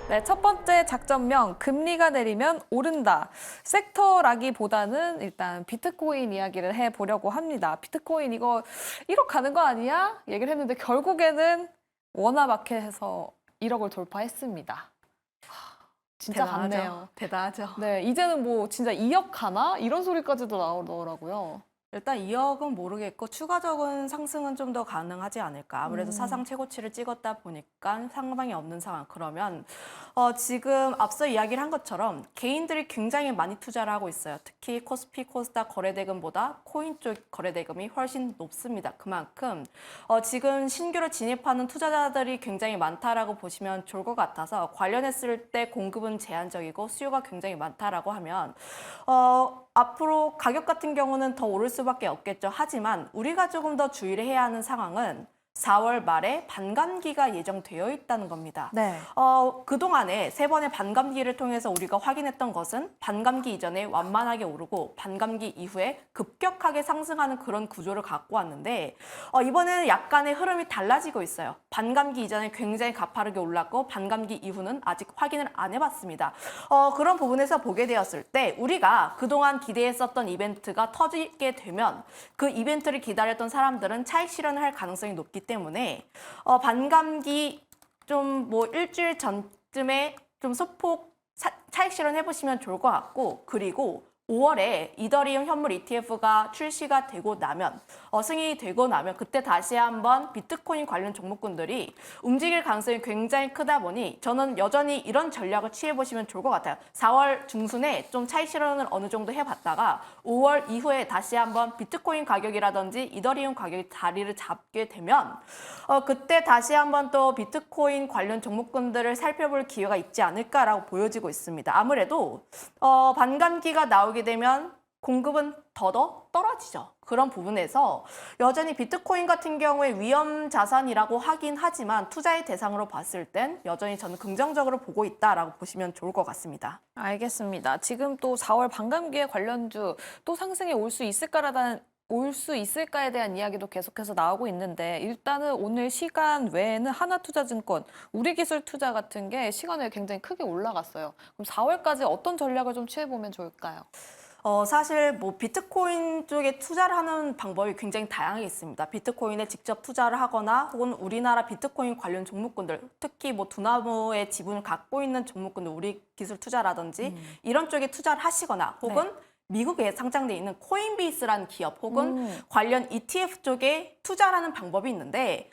네, 첫 번째 작전명, 금리가 내리면 오른다. 섹터라기보다는 일단 비트코인 이야기를 해보려고 합니다. 비트코인 이거 1억 가는 거 아니야? 얘기를 했는데 결국에는 워너마켓에서 1억을 돌파했습니다. 진짜 갔네요. 대단하죠. 네, 이제는 뭐 진짜 2억 가나? 이런 소리까지도 나오더라고요. 일단 2억은 모르겠고 추가적인 상승은 좀 더 가능하지 않을까. 아무래도 사상 최고치를 찍었다 보니까 상방이 없는 상황. 그러면 지금 앞서 이야기를 한 것처럼 개인들이 굉장히 많이 투자를 하고 있어요. 특히 코스피, 코스닥 거래대금보다 코인 쪽 거래대금이 훨씬 높습니다. 그만큼 지금 신규로 진입하는 투자자들이 굉장히 많다라고 보시면 좋을 것 같아서 관련했을 때 공급은 제한적이고 수요가 굉장히 많다라고 하면 앞으로 가격 같은 경우는 더 오를 수밖에 없겠죠. 하지만 우리가 조금 더 주의를 해야 하는 상황은 4월 말에 반감기가 예정되어 있다는 겁니다. 네. 그동안에 세 번의 반감기를 통해서 우리가 확인했던 것은 반감기 이전에 완만하게 오르고 반감기 이후에 급격하게 상승하는 그런 구조를 갖고 왔는데 이번에는 약간의 흐름이 달라지고 있어요. 반감기 이전에 굉장히 가파르게 올랐고 반감기 이후는 아직 확인을 안 해봤습니다. 그런 부분에서 보게 되었을 때 우리가 그동안 기대했었던 이벤트가 터지게 되면 그 이벤트를 기다렸던 사람들은 차익 실현을 할 가능성이 높기 때문에 반감기 좀 뭐 일주일 전쯤에 좀 소폭 차익 실현 해보시면 좋을 것 같고, 그리고 5월에 이더리움 현물 ETF가 출시가 되고 나면 승인이 되고 나면 그때 다시 한번 비트코인 관련 종목군들이 움직일 가능성이 굉장히 크다 보니 저는 여전히 이런 전략을 취해보시면 좋을 것 같아요. 4월 중순에 좀 차익 실현을 어느 정도 해봤다가 5월 이후에 다시 한번 비트코인 가격이라든지 이더리움 가격이 자리를 잡게 되면 그때 다시 한번 또 비트코인 관련 종목군들을 살펴볼 기회가 있지 않을까라고 보여지고 있습니다. 아무래도 반감기가 나오게 되면 공급은 더더 떨어지죠. 그런 부분에서 여전히 비트코인 같은 경우에 위험 자산이라고 하긴 하지만 투자의 대상으로 봤을 땐 여전히 저는 긍정적으로 보고 있다라고 보시면 좋을 것 같습니다. 알겠습니다. 지금 또 4월 반감기에 관련주 또 상승이 올 수 있을까에 대한 이야기도 계속해서 나오고 있는데 일단은 오늘 시간 외에는 하나투자증권, 우리기술투자 같은 게 시간 외에 굉장히 크게 올라갔어요. 그럼 4월까지 어떤 전략을 좀 취해보면 좋을까요? 사실 뭐 비트코인 쪽에 투자를 하는 방법이 굉장히 다양하게 있습니다. 비트코인에 직접 투자를 하거나 혹은 우리나라 비트코인 관련 종목군들, 특히 뭐 두나무의 지분을 갖고 있는 종목군들, 우리기술투자라든지 이런 쪽에 투자를 하시거나 혹은 네. 미국에 상장돼 있는 코인베이스라는 기업 혹은 관련 ETF 쪽에 투자를 하는 방법이 있는데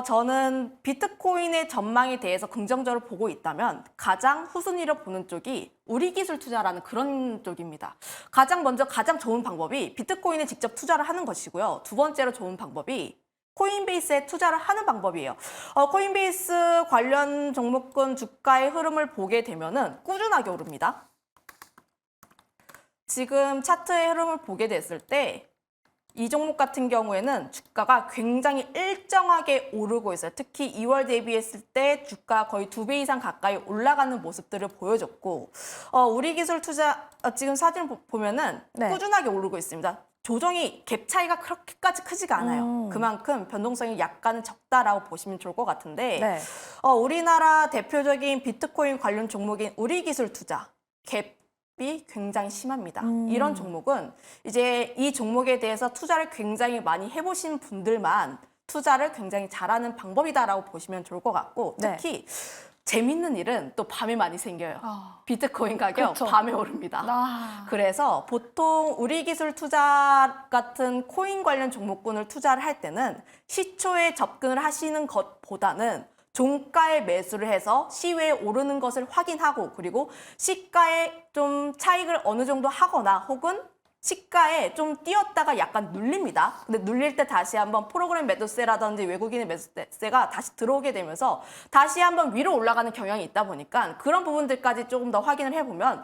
저는 비트코인의 전망에 대해서 긍정적으로 보고 있다면 가장 후순위로 보는 쪽이 우리기술 투자라는 그런 쪽입니다. 가장 좋은 방법이 비트코인에 직접 투자를 하는 것이고요. 두 번째로 좋은 방법이 코인베이스에 투자를 하는 방법이에요. 코인베이스 관련 종목군 주가의 흐름을 보게 되면은 꾸준하게 오릅니다. 지금 차트의 흐름을 보게 됐을 때 이 종목 같은 경우에는 주가가 굉장히 일정하게 오르고 있어요. 특히 2월 대비했을 때 주가 거의 2배 이상 가까이 올라가는 모습들을 보여줬고 우리기술 투자 지금 사진 보면은 네. 꾸준하게 오르고 있습니다. 조정이 갭 차이가 그렇게까지 크지가 않아요. 그만큼 변동성이 약간은 적다라고 보시면 좋을 것 같은데 네. 우리나라 대표적인 비트코인 관련 종목인 우리기술 투자 갭이 굉장히 심합니다. 이런 종목은 이제 이 종목에 대해서 투자를 굉장히 많이 해보신 분들만 투자를 굉장히 잘하는 방법이다라고 보시면 좋을 것 같고 네. 특히 재밌는 일은 또 밤에 많이 생겨요. 아. 비트코인 가격 그쵸. 밤에 오릅니다. 그래서 보통 우리기술 투자 같은 코인 관련 종목군을 투자를 할 때는 시초에 접근을 하시는 것보다는 종가에 매수를 해서 시외에 오르는 것을 확인하고 그리고 시가에 좀 차익을 어느 정도 하거나 혹은 시가에 좀 뛰었다가 약간 눌립니다. 근데 눌릴 때 다시 한번 프로그램 매도세라든지 외국인의 매수세가 다시 들어오게 되면서 다시 한번 위로 올라가는 경향이 있다 보니까 그런 부분들까지 조금 더 확인을 해보면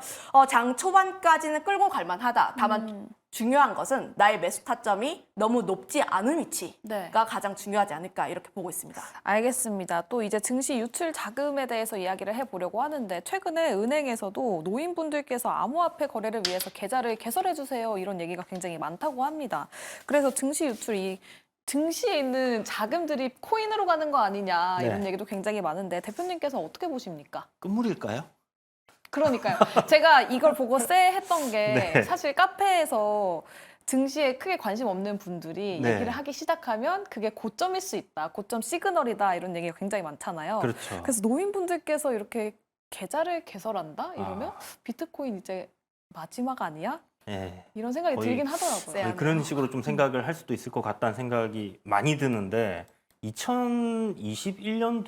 장 초반까지는 끌고 갈 만하다. 다만 중요한 것은 나의 매수 타점이 너무 높지 않은 위치가 네. 가장 중요하지 않을까 이렇게 보고 있습니다. 알겠습니다. 또 이제 증시 유출 자금에 대해서 이야기를 해보려고 하는데 최근에 은행에서도 노인분들께서 암호화폐 거래를 위해서 계좌를 개설해 주세요 이런 얘기가 굉장히 많다고 합니다. 그래서 증시 유출이 증시에 있는 자금들이 코인으로 가는 거 아니냐 이런 네. 얘기도 굉장히 많은데 대표님께서 어떻게 보십니까? 끝물일까요? 그러니까요. 제가 이걸 보고 했던 게 네. 사실 카페에서 증시에 크게 관심 없는 분들이 네. 얘기를 하기 시작하면 그게 고점일 수 있다. 고점 시그널이다. 이런 얘기가 굉장히 많잖아요. 그렇죠. 그래서 노인분들께서 이렇게 계좌를 개설한다? 이러면 아. 비트코인 이제 마지막 아니야? 예. 이런 생각이 거의- 들긴 하더라고요. 네. 그런 식으로 좀 생각을 할 수도 있을 것 같다는 생각이 많이 드는데 2021년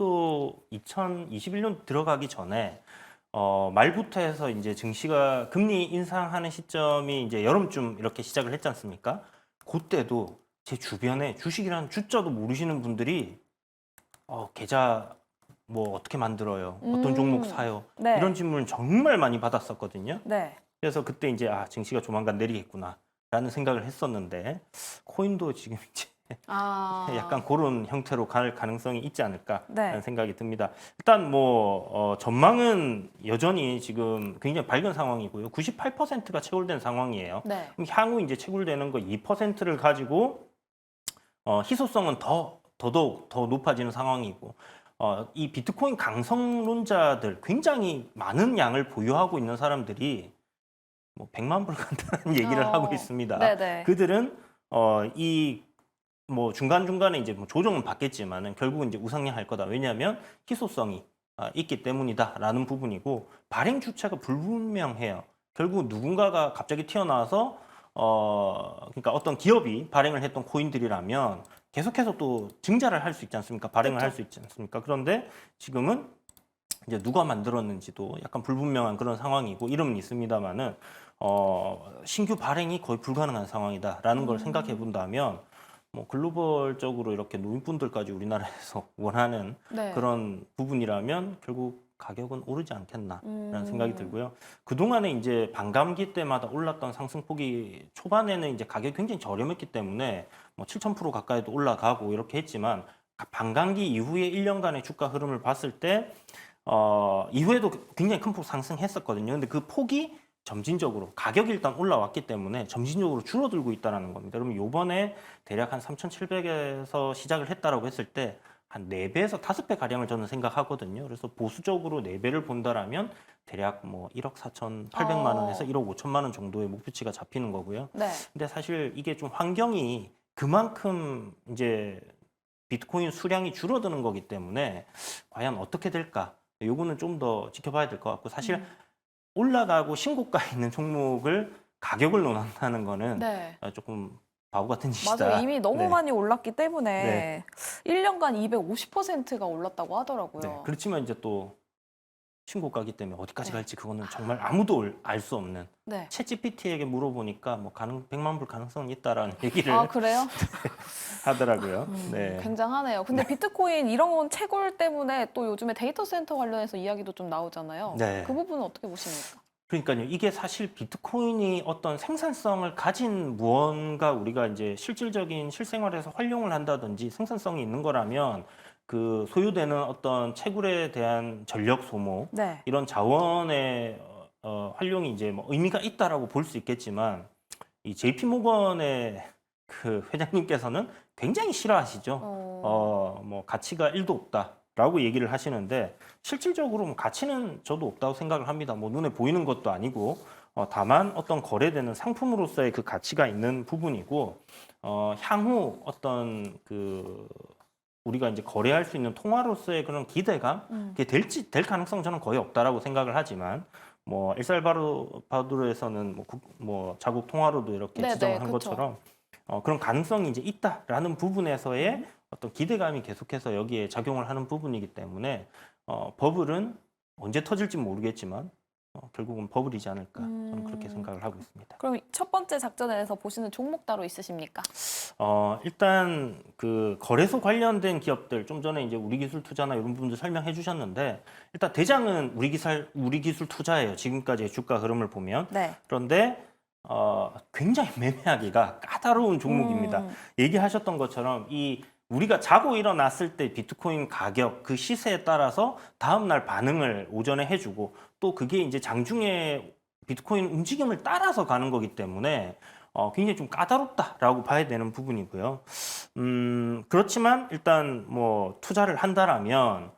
들어가기 전에 말부터 해서 이제 증시가 금리 인상하는 시점이 이제 여름쯤 이렇게 시작을 했지 않습니까? 그때도 제 주변에 주식이라는 주자도 모르시는 분들이 계좌 뭐 어떻게 만들어요? 어떤 종목 사요? 네. 이런 질문을 정말 많이 받았었거든요. 네. 그래서 그때 이제 증시가 조만간 내리겠구나라는 생각을 했었는데 코인도 지금 이제 아. 약간 그런 형태로 갈 가능성이 있지 않을까라는 네. 생각이 듭니다. 일단 뭐 전망은 여전히 지금 굉장히 밝은 상황이고요. 98%가 채굴된 상황이에요. 네. 그럼 향후 이제 채굴되는 거 2%를 가지고 희소성은 더더욱 더 높아지는 상황이고 이 비트코인 강성론자들 굉장히 많은 양을 보유하고 있는 사람들이 뭐 100만 불 간다는 얘기를 하고 있습니다. 네네. 그들은 이 뭐 중간중간에 이제 뭐 조정은 받겠지만은 결국은 이제 우상향할 거다. 왜냐하면 희소성이 있기 때문이다라는 부분이고 발행 주체가 불분명해요. 결국 누군가가 갑자기 튀어나와서 그러니까 어떤 기업이 발행을 했던 코인들이라면 계속해서 또 증자를 할 수 있지 않습니까? 발행을 그렇죠. 할 수 있지 않습니까? 그런데 지금은 이제 누가 만들었는지도 약간 불분명한 그런 상황이고 이름은 있습니다만은 신규 발행이 거의 불가능한 상황이다라는 걸 생각해 본다면 뭐 글로벌적으로 이렇게 노인분들까지 우리나라에서 원하는 네. 그런 부분이라면 결국 가격은 오르지 않겠나라는 생각이 음. 들고요. 그동안에 이제 반감기 때마다 올랐던 상승폭이 초반에는 이제 가격이 굉장히 저렴했기 때문에 뭐 7,000% 가까이도 올라가고 이렇게 했지만 반감기 이후에 1년간의 주가 흐름을 봤을 때 이후에도 굉장히 큰 폭 상승했었거든요. 근데 그 폭이 점진적으로 가격이 일단 올라왔기 때문에 점진적으로 줄어들고 있다는 겁니다. 그러면 요번에 대략 한 3,700에서 시작을 했다라고 했을 때 한 4배에서 5배 가량을 저는 생각하거든요. 그래서 보수적으로 4배를 본다라면 대략 뭐 1억 4,800만 원에서 1억 5천만 원 정도의 목표치가 잡히는 거고요. 네. 근데 사실 이게 좀 환경이 그만큼 이제 비트코인 수량이 줄어드는 거기 때문에 과연 어떻게 될까? 요거는 좀 더 지켜봐야 될 것 같고 사실 올라가고 신고가 있는 종목을 가격을 논한다는 거는 네. 조금 바보 같은 짓이다. 맞아요. 이미 너무 네. 많이 올랐기 때문에 네. 1년간 250%가 올랐다고 하더라고요. 네. 그렇지만 이제 또 신고가기 때문에 어디까지 네. 갈지 그거는 정말 아무도 알 수 없는. 네. 챗GPT에게 물어보니까 뭐 100만 불 가능성은 있다라는 얘기를 아, 그래요? 하더라고요. 네. 굉장하네요. 근데 비트코인 이런 채굴 때문에 또 요즘에 데이터 센터 관련해서 이야기도 좀 나오잖아요. 네. 그 부분은 어떻게 보십니까? 그러니까요. 이게 사실 비트코인이 어떤 생산성을 가진 무언가 우리가 이제 실질적인 실생활에서 활용을 한다든지 생산성이 있는 거라면 그 소요되는 어떤 채굴에 대한 전력 소모 네. 이런 자원의 활용이 이제 뭐 의미가 있다라고 볼 수 있겠지만 이 JP 모건의 그 회장님께서는 굉장히 싫어하시죠. 뭐 가치가 1도 없다라고 얘기를 하시는데 실질적으로 뭐 가치는 저도 없다고 생각을 합니다. 뭐 눈에 보이는 것도 아니고 다만 어떤 거래되는 상품으로서의 그 가치가 있는 부분이고 향후 어떤 그 우리가 이제 거래할 수 있는 통화로서의 그런 기대감 그게 될 가능성 저는 거의 없다라고 생각을 하지만 뭐 엘살바도르에서는 뭐 자국 통화로도 이렇게 네네, 지정을 한 그쵸. 것처럼 그런 가능성이 이제 있다라는 부분에서의 어떤 기대감이 계속해서 여기에 작용을 하는 부분이기 때문에 버블은 언제 터질지 모르겠지만 결국은 버블이지 않을까 저는 그렇게 생각을 하고 있습니다. 그럼 첫 번째 작전에서 보시는 종목 따로 있으십니까? 일단 그 거래소 관련된 기업들 좀 전에 이제 우리기술투자나 이런 부분들 설명해 주셨는데 일단 대장은 우리기술투자예요. 지금까지의 주가 흐름을 보면 네. 그런데 굉장히 매매하기가 까다로운 종목입니다. 얘기하셨던 것처럼 이 우리가 자고 일어났을 때 비트코인 가격 그 시세에 따라서 다음날 반응을 오전에 해주고 또 그게 이제 장중에 비트코인 움직임을 따라서 가는 거기 때문에 굉장히 좀 까다롭다라고 봐야 되는 부분이고요. 그렇지만 일단 뭐 투자를 한다라면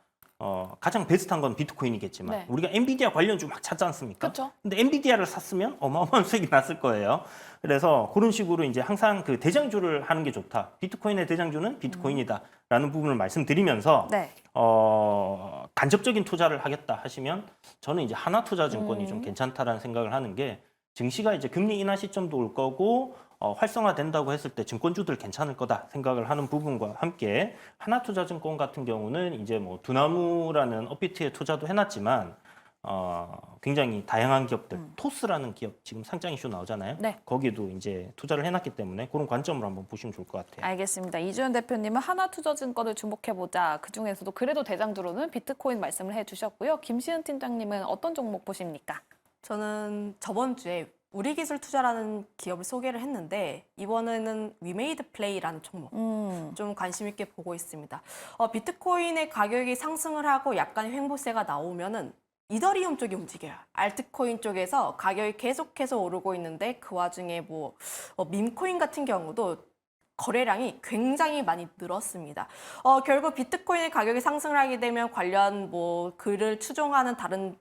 가장 베스트한 건 비트코인이겠지만 네. 우리가 엔비디아 관련주 막 찾지 않습니까? 그쵸. 근데 엔비디아를 샀으면 어마어마한 수익이 났을 거예요. 그래서 그런 식으로 이제 항상 그 대장주를 하는 게 좋다. 비트코인의 대장주는 비트코인이다라는 부분을 말씀드리면서 네. 간접적인 투자를 하겠다 하시면 저는 이제 하나투자증권이 좀 괜찮다라는 생각을 하는 게 증시가 이제 금리 인하 시점도 올 거고 활성화된다고 했을 때 증권주들 괜찮을 거다 생각을 하는 부분과 함께 하나투자증권 같은 경우는 이제 뭐 두나무라는 업비트에 투자도 해놨지만 굉장히 다양한 기업들 토스라는 기업 지금 상장 이슈 나오잖아요. 네. 거기에도 이제 투자를 해놨기 때문에 그런 관점으로 한번 보시면 좋을 것 같아요. 알겠습니다. 이주연 대표님은 하나투자증권을 주목해보자. 그중에서도 그래도 대장주로는 비트코인 말씀을 해주셨고요. 김시은 팀장님은 어떤 종목 보십니까? 저는 저번 주에 우리기술투자라는 기업을 소개를 했는데 이번에는 위메이드플레이라는 종목 좀 관심 있게 보고 있습니다. 비트코인의 가격이 상승을 하고 약간 횡보세가 나오면은 이더리움 쪽이 움직여요. 알트코인 쪽에서 가격이 계속해서 오르고 있는데 그 와중에 뭐 밈코인 같은 경우도 거래량이 굉장히 많이 늘었습니다. 결국 비트코인의 가격이 상승을 하게 되면 관련 뭐 그를 추종하는 다른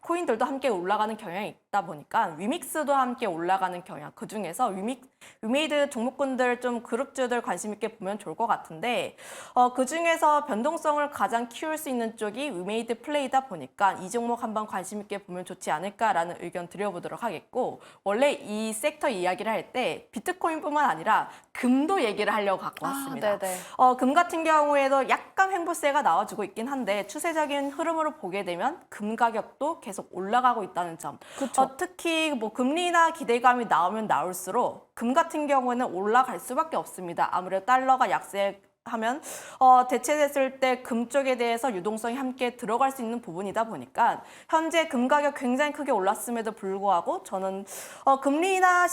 코인들도 함께 올라가는 경향이 있다 보니까 위믹스도 함께 올라가는 경향. 그 중에서 위메이드 종목군들 좀 그룹주들 관심 있게 보면 좋을 것 같은데 그 중에서 변동성을 가장 키울 수 있는 쪽이 위메이드 플레이다 보니까 이 종목 한번 관심 있게 보면 좋지 않을까라는 의견 드려보도록 하겠고 원래 이 섹터 이야기를 할 때 비트코인뿐만 아니라 금도 얘기를 하려고 갖고 왔습니다. 네네. 금 같은 경우에도 약간 횡보세가 나와주고 있긴 한데 추세적인 흐름으로 보게 되면 금 가격도 계속 올라가고 있다는 점. 특히 뭐 금리 인하 기대감이 나오면 나올수록 금 같은 경우에는 올라갈 수밖에 없습니다. 아무래도 달러가 약세하면 대체됐을 때 금 쪽에 대해서 유동성이 함께 들어갈 수 있는 부분이다 보니까 현재 금 가격 굉장히 크게 올랐음에도 불구하고 저는 금리 인하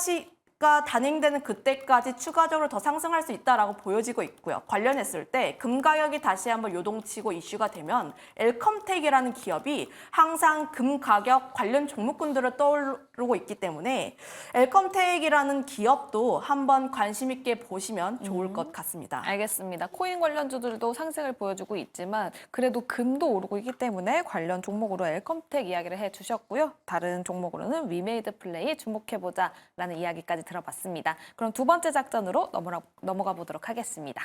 가 단행되는 그때까지 추가적으로 더 상승할 수 있다라고 보여지고 있고요. 관련했을 때 금 가격이 다시 한번 요동치고 이슈가 되면 엘컴텍이라는 기업이 항상 금 가격 관련 종목군들을 떠오르고 있기 때문에 엘컴텍이라는 기업도 한번 관심 있게 보시면 좋을 것 같습니다. 알겠습니다. 코인 관련주들도 상승을 보여주고 있지만 그래도 금도 오르고 있기 때문에 관련 종목으로 엘컴텍 이야기를 해주셨고요. 다른 종목으로는 위메이드 플레이 주목해보자라는 이야기까지 들어봤습니다. 그럼 두 번째 작전으로 넘어가 보도록 하겠습니다.